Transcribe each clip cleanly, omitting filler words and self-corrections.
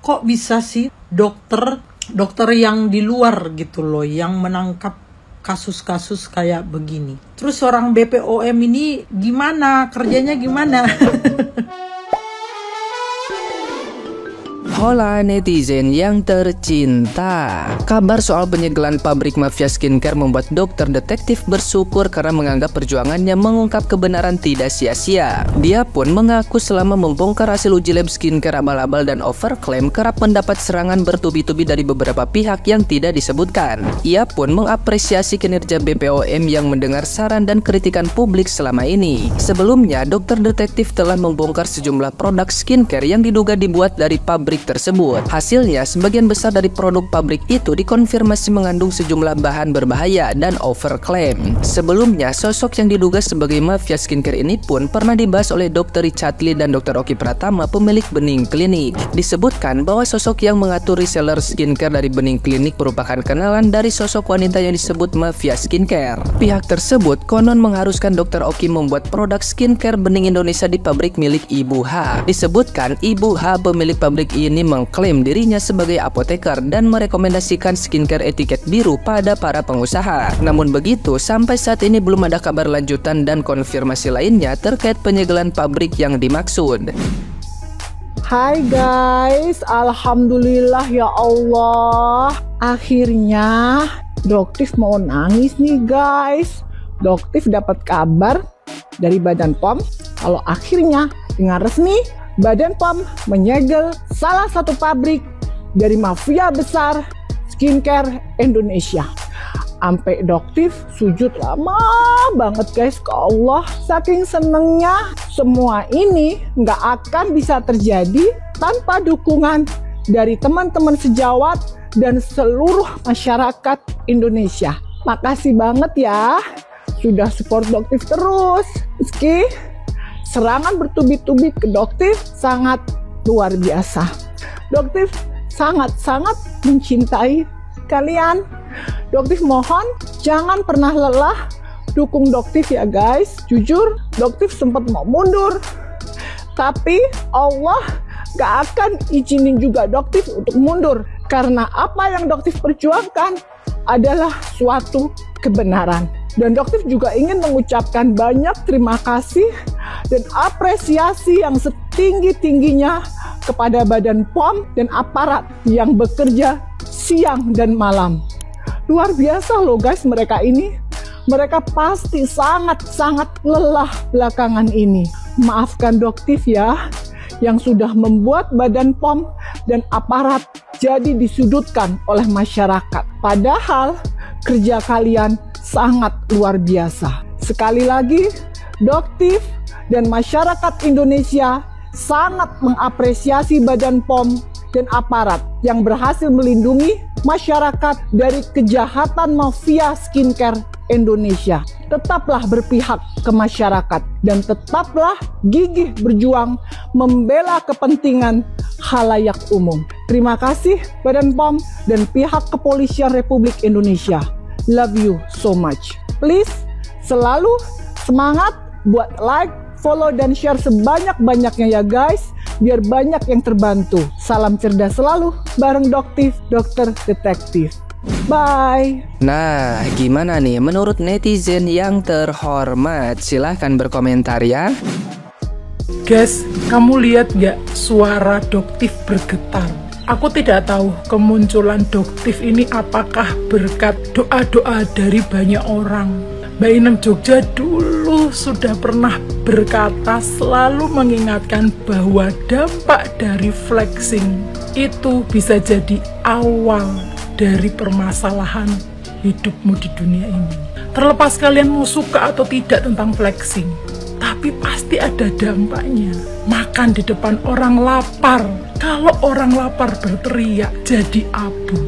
kok bisa sih dokter yang di luar gitu loh yang menangkap kasus-kasus kayak begini. Terus orang BPOM ini gimana? Kerjanya gimana? Hola netizen yang tercinta. Kabar soal penyegelan pabrik mafia skincare membuat dokter detektif bersyukur karena menganggap perjuangannya mengungkap kebenaran tidak sia-sia. Dia pun mengaku selama membongkar hasil uji lab skincare abal-abal dan overklaim kerap mendapat serangan bertubi-tubi dari beberapa pihak yang tidak disebutkan. Ia pun mengapresiasi kinerja BPOM yang mendengar saran dan kritikan publik selama ini. Sebelumnya, dokter detektif telah membongkar sejumlah produk skincare yang diduga dibuat dari pabrik tersebut. Hasilnya, sebagian besar dari produk pabrik itu dikonfirmasi mengandung sejumlah bahan berbahaya dan overklaim. Sebelumnya, sosok yang diduga sebagai mafia skincare ini pun pernah dibahas oleh Dr. Richard Lee dan Dr. Oki Pratama, pemilik Bening Klinik. Disebutkan bahwa sosok yang mengatur reseller skincare dari Bening Klinik merupakan kenalan dari sosok wanita yang disebut mafia skincare. Pihak tersebut konon mengharuskan Dr. Oki membuat produk skincare Bening Indonesia di pabrik milik Ibu H. Disebutkan Ibu H, pemilik pabrik ini mengklaim dirinya sebagai apoteker dan merekomendasikan skincare etiket biru pada para pengusaha. Namun begitu, sampai saat ini belum ada kabar lanjutan dan konfirmasi lainnya terkait penyegelan pabrik yang dimaksud. Hai guys, alhamdulillah ya Allah. Akhirnya Doktif mau nangis nih guys. Doktif dapat kabar dari Badan POM kalau akhirnya dengan resmi Badan POM menyegel salah satu pabrik dari mafia besar skincare Indonesia. Sampai Doktif sujud lama banget guys ke Allah. Saking senengnya, semua ini nggak akan bisa terjadi tanpa dukungan dari teman-teman sejawat dan seluruh masyarakat Indonesia. Makasih banget ya sudah support Doktif terus. Meski serangan bertubi-tubi ke Doktif sangat luar biasa. Doktif sangat-sangat mencintai kalian. Doktif mohon jangan pernah lelah dukung Doktif ya guys. Jujur Doktif sempat mau mundur, tapi Allah gak akan izinin juga Doktif untuk mundur. Karena apa yang Doktif perjuangkan adalah suatu kebenaran. Dan Doktif juga ingin mengucapkan banyak terima kasih dan apresiasi yang setinggi-tingginya kepada Badan POM dan aparat yang bekerja siang dan malam. Luar biasa loh guys mereka ini. Mereka pasti sangat-sangat lelah belakangan ini. Maafkan Doktif ya, yang sudah membuat Badan POM dan aparat jadi disudutkan oleh masyarakat. Padahal kerja kalian sangat luar biasa. Sekali lagi, Doktif dan masyarakat Indonesia sangat mengapresiasi Badan POM dan aparat yang berhasil melindungi masyarakat dari kejahatan mafia skincare Indonesia. Tetaplah berpihak ke masyarakat dan tetaplah gigih berjuang membela kepentingan khalayak umum. Terima kasih Badan POM dan pihak Kepolisian Republik Indonesia. Love you so much. Please selalu semangat buat like, follow dan share sebanyak-banyaknya ya guys, biar banyak yang terbantu. Salam cerdas selalu bareng Doktif, Dokter Detektif. Bye. Nah, gimana nih menurut netizen yang terhormat? Silahkan berkomentar ya. Guys, kamu lihat gak suara Doktif bergetar? Aku tidak tahu kemunculan Doktif ini apakah berkat doa-doa dari banyak orang. Mbak Inem Jogja dulu sudah pernah berkata, selalu mengingatkan bahwa dampak dari flexing itu bisa jadi awal dari permasalahan hidupmu di dunia ini. Terlepas kalian mau suka atau tidak tentang flexing, tapi pasti ada dampaknya. Makan di depan orang lapar, kalau orang lapar berteriak jadi abu.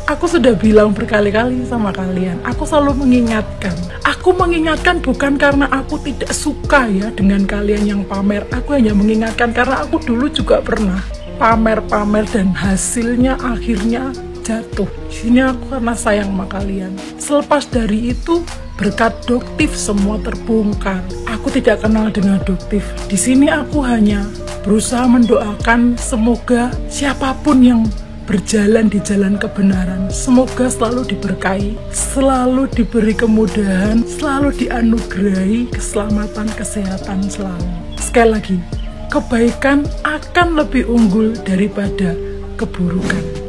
Aku sudah bilang berkali-kali sama kalian, aku selalu mengingatkan. Aku mengingatkan bukan karena aku tidak suka ya dengan kalian yang pamer. Aku hanya mengingatkan karena aku dulu juga pernah pamer-pamer dan hasilnya akhirnya jatuh. Sini aku karena sayang sama kalian. Selepas dari itu, Berkat Doktif semua terbongkar. Aku tidak kenal dengan Doktif. Di sini aku hanya berusaha mendoakan semoga siapapun yang berjalan di jalan kebenaran, semoga selalu diberkahi, selalu diberi kemudahan, selalu dianugerahi keselamatan, kesehatan selalu. Sekali lagi, kebaikan akan lebih unggul daripada keburukan.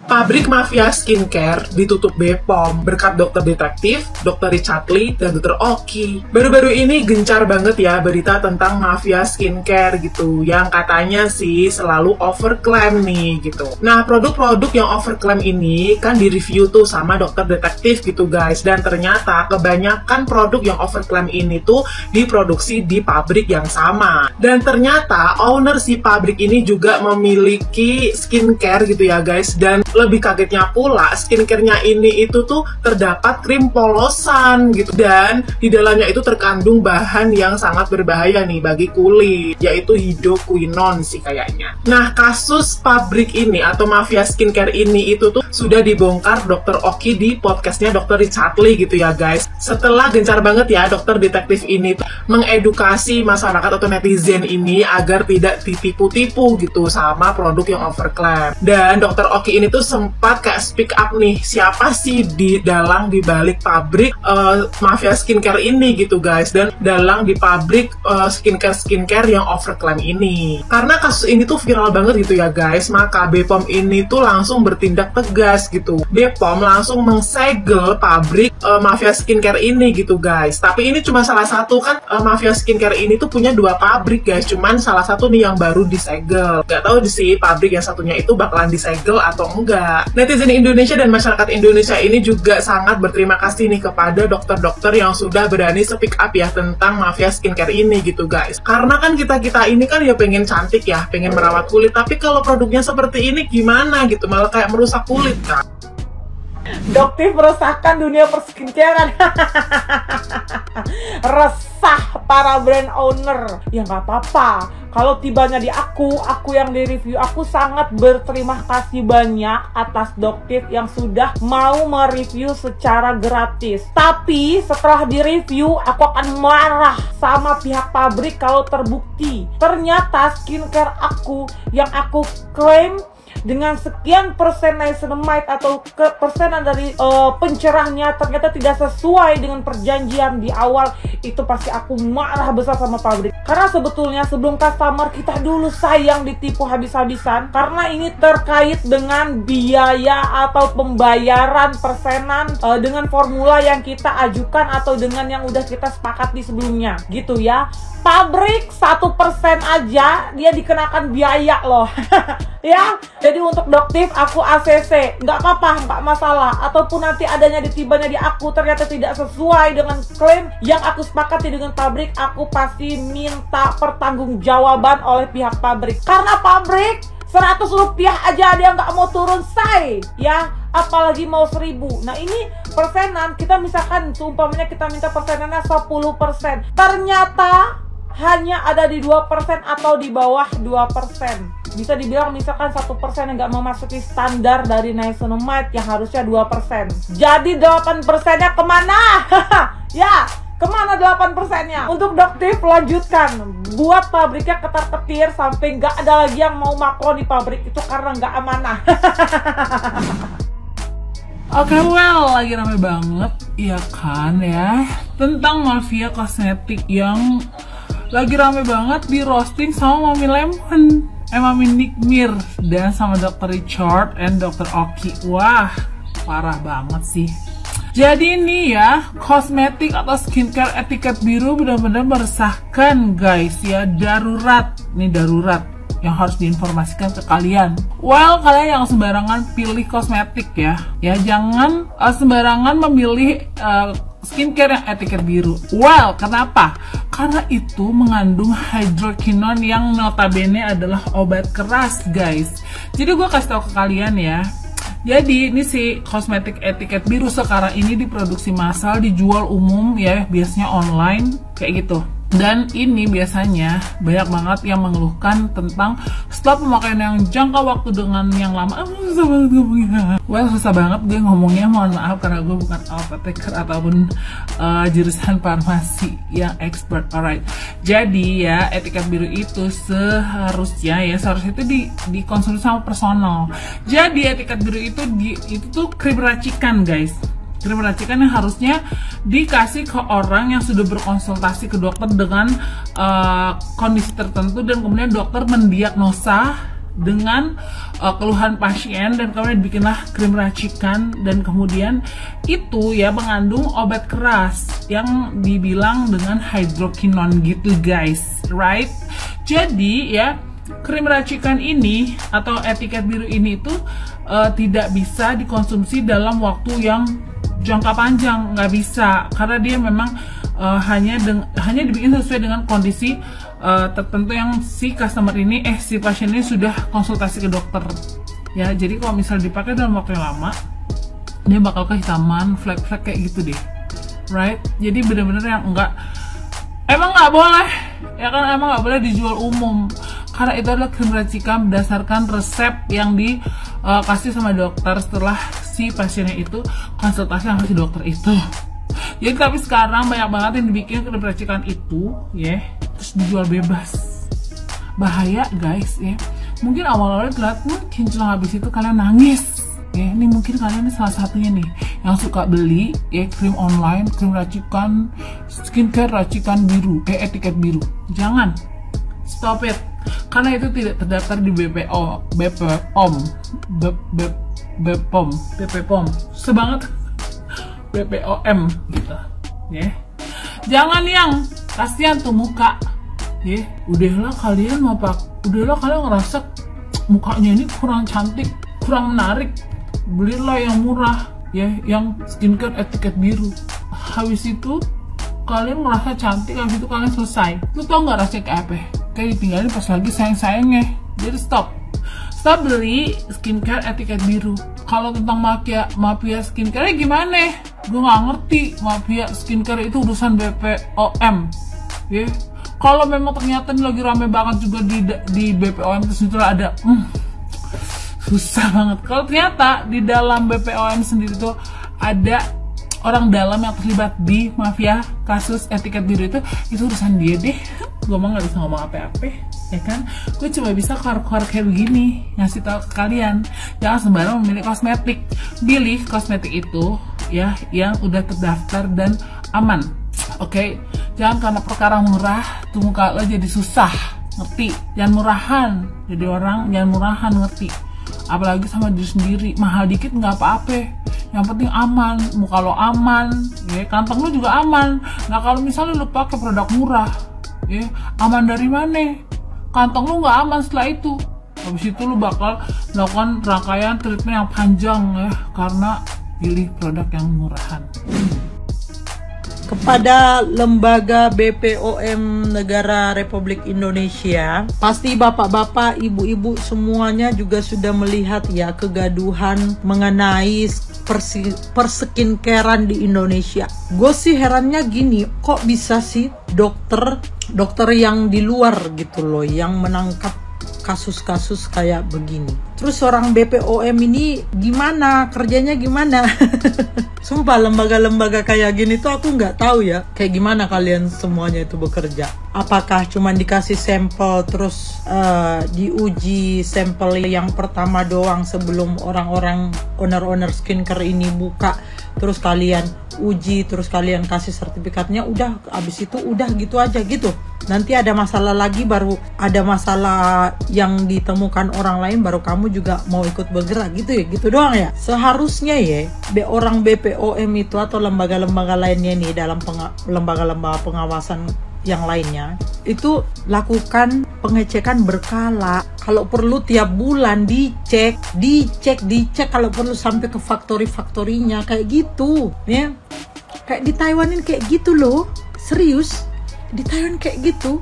Pabrik Mafia Skincare ditutup BPOM berkat Dokter Detektif, Dr. Richard Lee, dan Dr. Oki. Baru-baru ini gencar banget ya berita tentang Mafia Skincare gitu, yang katanya sih selalu overclaim nih gitu. Nah, produk-produk yang overclaim ini kan direview tuh sama Dokter Detektif gitu guys, dan ternyata kebanyakan produk yang overclaim ini tuh diproduksi di pabrik yang sama. Dan ternyata owner si pabrik ini juga memiliki skincare gitu ya guys, dan lebih kagetnya pula skincare-nya ini itu tuh terdapat krim polosan gitu, dan di dalamnya itu terkandung bahan yang sangat berbahaya nih bagi kulit, yaitu hydroquinone sih kayaknya. Nah, kasus pabrik ini atau Mafia Skincare ini itu tuh sudah dibongkar Dr. Oki di podcastnya Dr. Richard Lee gitu ya guys. Setelah gencar banget ya Dokter Detektif ini mengedukasi masyarakat atau netizen ini agar tidak ditipu-tipu gitu sama produk yang overclaim. Dan Dr. Oki ini tuh sempat kayak speak up nih, siapa sih di balik pabrik Mafia Skincare ini gitu guys, dan dalang di pabrik skincare yang overclaim ini. Karena kasus ini tuh viral banget gitu ya guys, maka BPOM ini tuh langsung bertindak tegas gitu. BPOM langsung mengsegel pabrik Mafia Skincare ini gitu guys. Tapi ini cuma salah satu kan, Mafia Skincare ini tuh punya 2 pabrik guys, cuman salah satu nih yang baru disegel. Gak tahu sih pabrik yang satunya itu bakalan disegel atau enggak. Netizen Indonesia dan masyarakat Indonesia ini juga sangat berterima kasih nih kepada dokter-dokter yang sudah berani speak up ya tentang Mafia Skincare ini gitu guys. Karena kan kita ini kan ya pengen cantik ya, pengen merawat kulit, tapi kalau produknya seperti ini gimana gitu, malah kayak merusak kulit kan. Doktif meresahkan dunia perskincarean. Resah para brand owner. Ya nggak apa-apa. Kalau tibanya di aku yang di-review, aku sangat berterima kasih banyak atas Doktif yang sudah mau mereview secara gratis. Tapi setelah di-review, aku akan marah sama pihak pabrik kalau terbukti ternyata skincare aku yang aku klaim dengan sekian persen niacinamide atau persenan dari pencerahnya ternyata tidak sesuai dengan perjanjian di awal. Itu pasti aku marah besar sama pabrik, karena sebetulnya sebelum customer kita dulu sayang ditipu habis-habisan, karena ini terkait dengan biaya atau pembayaran persenan dengan formula yang kita ajukan atau dengan yang udah kita sepakati sebelumnya gitu ya. Pabrik 1% aja dia dikenakan biaya loh. Ya, jadi untuk Doktif aku ACC, nggak apa-apa, nggak masalah. Ataupun nanti adanya ditibanya di aku ternyata tidak sesuai dengan klaim yang aku sepakati dengan pabrik, aku pasti minta pertanggungjawaban oleh pihak pabrik. Karena pabrik 100 rupiah aja dia nggak mau turun, say ya, apalagi mau 1000. Nah ini persenan, kita misalkan seumpamanya kita minta persenannya 10%, ternyata hanya ada di 2% atau di bawah 2%. Bisa dibilang misalkan 1% yang nggak memasuki standar dari niacinamide yang harusnya 2%. Jadi 8%-nya kemana? Ya, kemana 8%-nya? Untuk Doktif lanjutkan, buat pabriknya ketar-ketir sampai nggak ada lagi yang mau makro di pabrik itu karena nggak amanah. Oke, well, lagi rame banget, ya kan ya, tentang mafia kosmetik yang lagi rame banget di roasting sama Mami Lemon, Mami Nikmir, dan sama Dr. Richard and Dr. Oki. Wah, parah banget sih. Jadi ini ya, kosmetik atau skincare etiket biru benar-benar meresahkan guys ya, darurat. Ini darurat yang harus diinformasikan ke kalian. Well, kalian yang sembarangan pilih kosmetik ya. Ya, jangan sembarangan memilih skincare yang etiket biru. Well, kenapa? Karena itu mengandung hydroquinone yang notabene adalah obat keras guys. Jadi gue kasih tahu ke kalian ya. Jadi ini si kosmetik etiket biru sekarang ini diproduksi massal, dijual umum ya, biasanya online kayak gitu. Dan ini biasanya banyak banget yang mengeluhkan tentang setelah pemakaian yang jangka waktu dengan yang lama. Susah banget ngomongnya. Susah banget gue ngomongnya, mohon maaf karena gue bukan apoteker ataupun jurusan farmasi yang expert. Alright. Jadi ya, etiket biru itu seharusnya itu dikonsumsi sama personal. Jadi etiket biru itu tuh krim racikan, guys. Krim racikan yang harusnya dikasih ke orang yang sudah berkonsultasi ke dokter dengan kondisi tertentu, dan kemudian dokter mendiagnosa dengan keluhan pasien, dan kemudian bikinlah krim racikan, dan kemudian itu ya mengandung obat keras yang dibilang dengan hydroquinone gitu, guys, right? Jadi ya, krim racikan ini atau etiket biru ini itu tidak bisa dikonsumsi dalam waktu yang jangka panjang, nggak bisa, karena dia memang hanya dibikin sesuai dengan kondisi tertentu yang si pasien ini sudah konsultasi ke dokter ya. Jadi kalau misalnya dipakai dalam waktu yang lama, dia bakal kehitaman, flek-flek kayak gitu deh, right? Jadi bener-bener yang emang nggak boleh ya kan, emang nggak boleh dijual umum, karena itu adalah krim racikan berdasarkan resep yang dikasih sama dokter setelah si pasiennya itu konsultasi sama si dokter itu. Jadi tapi sekarang banyak banget yang dibikin krim racikan itu ya, terus dijual bebas. Bahaya, guys ya. Mungkin awal-awalnya terlihat kinclong, habis itu kalian nangis ya. Ini mungkin kalian salah satunya nih yang suka beli ya krim online, krim racikan, skincare racikan biru, etiket biru. Jangan, stop it, karena itu tidak terdaftar di BPOM, sebanget BPOM gitu ya. Jangan yang kasihan tuh muka ya. Udahlah kalian ngerasa mukanya ini kurang cantik, kurang menarik, belilah yang murah ya, yang skincare etiket biru. Habis itu kalian merasa cantik, habis itu kalian selesai. Lu tau nggak rasanya kayak apa? Kayak ditinggalin pas lagi sayang-sayangnya. Jadi stop beli skincare etiket biru. Kalau tentang mafia skincare gimana? Gue nggak ngerti. Mafia skincare itu urusan BPOM ya. Kalau memang ternyata ini lagi rame banget juga di BPOM, terus itu ada susah banget. Kalau ternyata di dalam BPOM sendiri tuh ada orang dalam yang terlibat di mafia kasus etiket biru, itu urusan dia deh. Gue mah nggak bisa ngomong apa-apa ya kan. Gue cuma bisa keluar kayak begini, ngasih tahu ke kalian jangan sembarang memilih kosmetik. Pilih kosmetik itu ya yang udah terdaftar dan aman. Oke, jangan karena perkara murah tuh muka lo jadi susah, ngerti? Jangan murahan jadi orang, jangan murahan, ngerti? Apalagi sama diri sendiri, mahal dikit nggak apa-apa, yang penting aman, muka lo aman ya, kantong lo juga aman. Nah kalau misalnya lo pakai produk murah ya, aman dari mana? Kantong lo nggak aman setelah itu. Habis itu lo bakal melakukan rangkaian treatment yang panjang ya, karena pilih produk yang murahan. Kepada lembaga BPOM Negara Republik Indonesia, pasti bapak-bapak, ibu-ibu semuanya juga sudah melihat ya kegaduhan mengenai persekincarean di Indonesia. Gue sih herannya gini, kok bisa sih dokter yang di luar gitu loh yang menangkap kasus-kasus kayak begini. Terus orang BPOM ini gimana, kerjanya gimana? Sumpah lembaga-lembaga kayak gini tuh aku nggak tahu ya kayak gimana kalian semuanya itu bekerja. Apakah cuma dikasih sampel terus diuji sampel yang pertama doang sebelum orang-orang owner skincare ini buka, terus kalian uji, terus kalian kasih sertifikatnya, udah abis itu udah gitu aja gitu. Nanti ada masalah lagi, baru ada masalah yang ditemukan orang lain, baru kamu juga mau ikut bergerak gitu ya, gitu doang ya. Seharusnya ya orang BPOM itu atau lembaga-lembaga lainnya nih dalam lembaga-lembaga pengawasan yang lainnya itu lakukan pengecekan berkala. Kalau perlu tiap bulan dicek, kalau perlu sampai ke faktorinya kayak gitu ya. Kayak di Taiwanin kayak gitu loh, serius di Taiwan kayak gitu.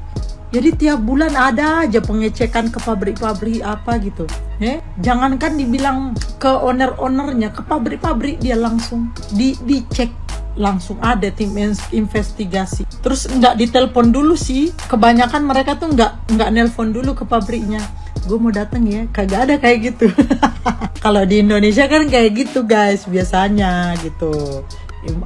Jadi tiap bulan ada aja pengecekan ke pabrik-pabrik apa gitu ya. Jangankan dibilang ke ownernya, ke pabrik-pabrik dia langsung dicek langsung ada tim investigasi. Terus nggak ditelepon dulu sih, kebanyakan mereka tuh nggak nelpon dulu ke pabriknya, gue mau datang ya, kagak ada kayak gitu. Kalau di Indonesia kan kayak gitu guys biasanya gitu,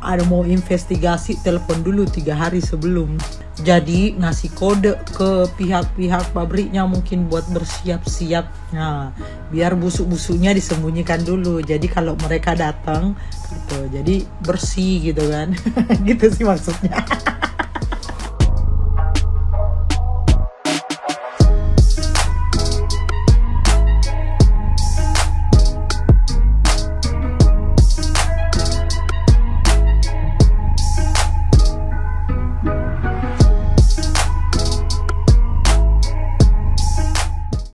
ada mau investigasi telepon dulu 3 hari sebelum, jadi ngasih kode ke pihak-pihak pabriknya mungkin buat bersiap-siap, nah biar busuk-busuknya disembunyikan dulu, jadi kalau mereka datang gitu jadi bersih gitu kan. Gitu sih maksudnya.